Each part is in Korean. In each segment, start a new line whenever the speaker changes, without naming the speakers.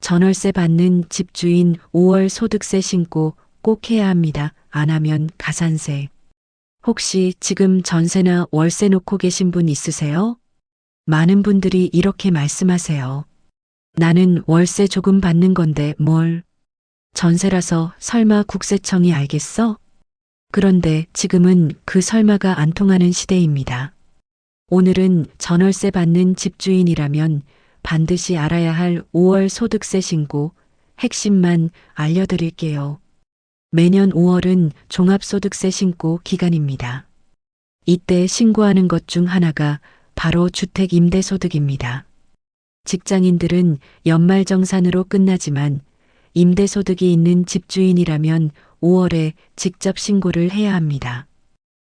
전월세 받는 집주인 5월 소득세 신고 꼭 해야 합니다. 안 하면 가산세. 혹시 지금 전세나 월세 놓고 계신 분 있으세요? 많은 분들이 이렇게 말씀하세요. 나는 월세 조금 받는 건데 뭘? 전세라서 설마 국세청이 알겠어? 그런데 지금은 그 설마가 안 통하는 시대입니다. 오늘은 전월세 받는 집주인이라면 반드시 알아야 할 5월 소득세 신고 핵심만 알려드릴게요. 매년 5월은 종합소득세 신고 기간입니다. 이때 신고하는 것 중 하나가 바로 주택임대소득입니다. 직장인들은 연말정산으로 끝나지만 임대소득이 있는 집주인이라면 5월에 직접 신고를 해야 합니다.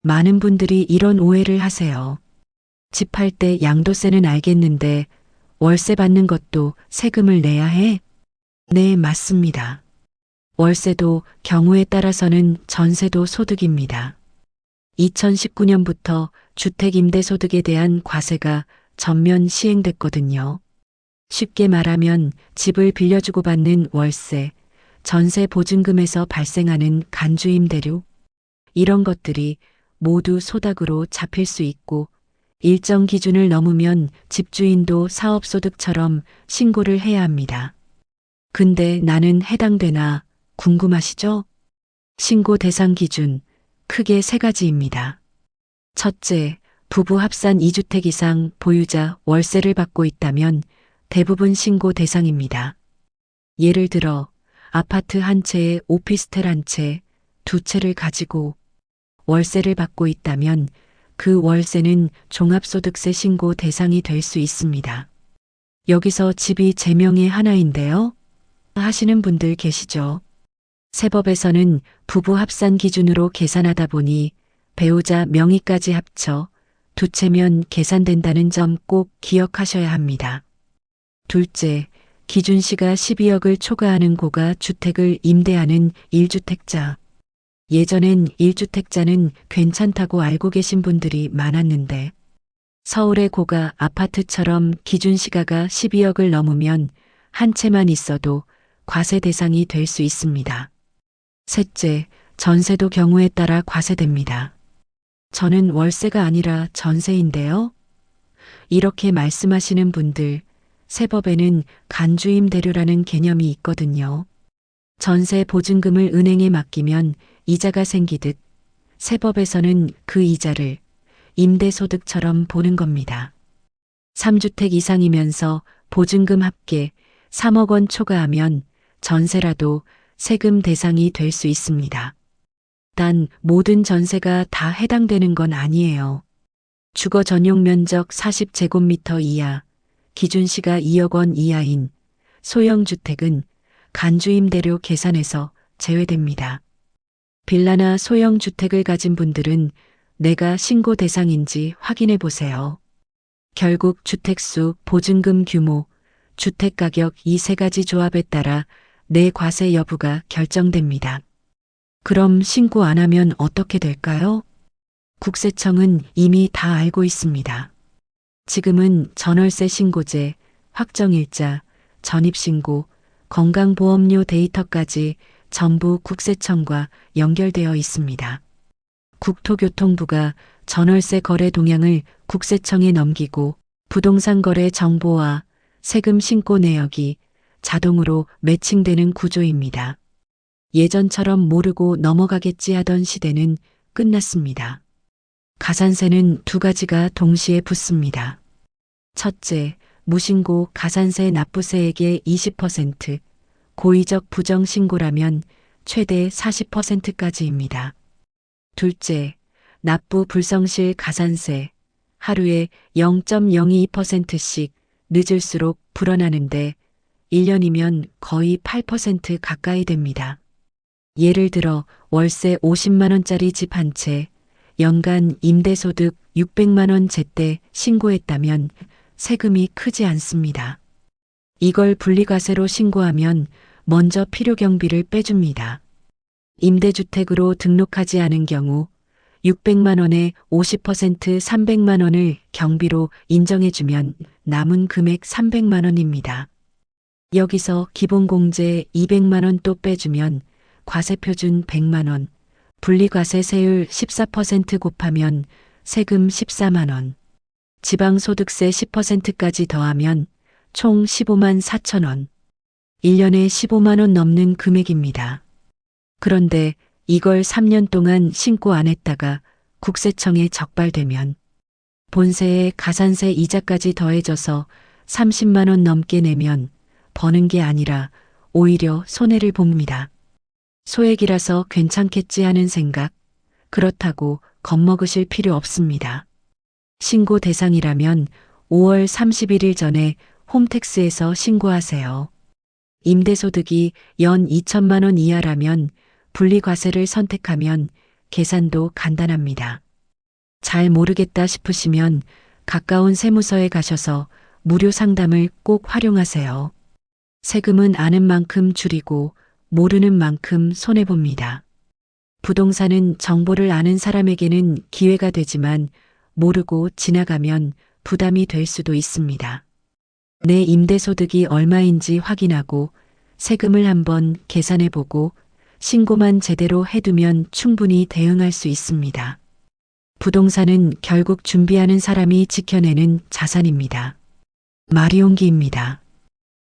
많은 분들이 이런 오해를 하세요. 집 팔 때 양도세는 알겠는데 월세 받는 것도 세금을 내야 해? 네, 맞습니다. 월세도 경우에 따라서는 전세도 소득입니다. 2019년부터 주택임대소득에 대한 과세가 전면 시행됐거든요. 쉽게 말하면 집을 빌려주고 받는 월세, 전세 보증금에서 발생하는 간주임대료, 이런 것들이 모두 소득으로 잡힐 수 있고 일정 기준을 넘으면 집주인도 사업소득처럼 신고를 해야 합니다. 근데 나는 해당되나 궁금하시죠? 신고 대상 기준 크게 세 가지입니다. 첫째, 부부 합산 2주택 이상 보유자 월세를 받고 있다면 대부분 신고 대상입니다. 예를 들어 아파트 한 채에 오피스텔 한 채, 두 채를 가지고 월세를 받고 있다면 그 월세는 종합소득세 신고 대상이 될 수 있습니다. 여기서 집이 제 명의 하나인데요 하시는 분들 계시죠? 세법에서는 부부 합산 기준으로 계산하다 보니 배우자 명의까지 합쳐 두 채면 계산된다는 점 꼭 기억하셔야 합니다. 둘째, 기준시가 12억을 초과하는 고가 주택을 임대하는 1주택자. 예전엔 1주택자는 괜찮다고 알고 계신 분들이 많았는데 서울의 고가 아파트처럼 기준시가가 12억을 넘으면 한 채만 있어도 과세 대상이 될 수 있습니다. 셋째, 전세도 경우에 따라 과세됩니다. 저는 월세가 아니라 전세인데요. 이렇게 말씀하시는 분들, 세법에는 간주임대료라는 개념이 있거든요. 전세 보증금을 은행에 맡기면 이자가 생기듯 세법에서는 그 이자를 임대소득처럼 보는 겁니다. 3주택 이상이면서 보증금 합계 3억 원 초과하면 전세라도 세금 대상이 될 수 있습니다. 단 모든 전세가 다 해당되는 건 아니에요. 주거 전용 면적 40제곱미터 이하, 기준시가 2억 원 이하인 소형주택은 간주임대료 계산에서 제외됩니다. 빌라나 소형주택을 가진 분들은 내가 신고 대상인지 확인해 보세요. 결국 주택수, 보증금 규모, 주택가격 이 세 가지 조합에 따라 내 과세 여부가 결정됩니다. 그럼 신고 안 하면 어떻게 될까요? 국세청은 이미 다 알고 있습니다. 지금은 전월세 신고제, 확정일자, 전입신고, 건강보험료 데이터까지 전부 국세청과 연결되어 있습니다. 국토교통부가 전월세 거래 동향을 국세청에 넘기고 부동산 거래 정보와 세금 신고 내역이 자동으로 매칭되는 구조입니다. 예전처럼 모르고 넘어가겠지 하던 시대는 끝났습니다. 가산세는 두 가지가 동시에 붙습니다. 첫째, 무신고 가산세 납부세액의 20%, 고의적 부정신고라면 최대 40%까지입니다. 둘째, 납부 불성실 가산세, 하루에 0.022%씩 늦을수록 불어나는데 1년이면 거의 8% 가까이 됩니다. 예를 들어 월세 50만 원짜리 집 한 채, 연간 임대소득 600만 원 제때 신고했다면 세금이 크지 않습니다. 이걸 분리과세로 신고하면 먼저 필요경비를 빼줍니다. 임대주택으로 등록하지 않은 경우 600만 원에 50% 300만 원을 경비로 인정해주면 남은 금액 300만 원입니다. 여기서 기본공제 200만 원 또 빼주면 과세표준 100만 원, 분리과세세율 14% 곱하면 세금 14만 원, 지방소득세 10%까지 더하면 총 15만 4천 원. 1년에 15만 원 넘는 금액입니다. 그런데 이걸 3년 동안 신고 안 했다가 국세청에 적발되면 본세에 가산세 이자까지 더해져서 30만 원 넘게 내면 버는 게 아니라 오히려 손해를 봅니다. 소액이라서 괜찮겠지 하는 생각, 그렇다고 겁먹으실 필요 없습니다. 신고 대상이라면 5월 31일 전에 홈택스에서 신고하세요. 임대소득이 연 2천만 원 이하라면 분리과세를 선택하면 계산도 간단합니다. 잘 모르겠다 싶으시면 가까운 세무서에 가셔서 무료 상담을 꼭 활용하세요. 세금은 아는 만큼 줄이고 모르는 만큼 손해봅니다. 부동산은 정보를 아는 사람에게는 기회가 되지만 모르고 지나가면 부담이 될 수도 있습니다. 내 임대소득이 얼마인지 확인하고 세금을 한번 계산해보고 신고만 제대로 해두면 충분히 대응할 수 있습니다. 부동산은 결국 준비하는 사람이 지켜내는 자산입니다. 마리옹기입니다.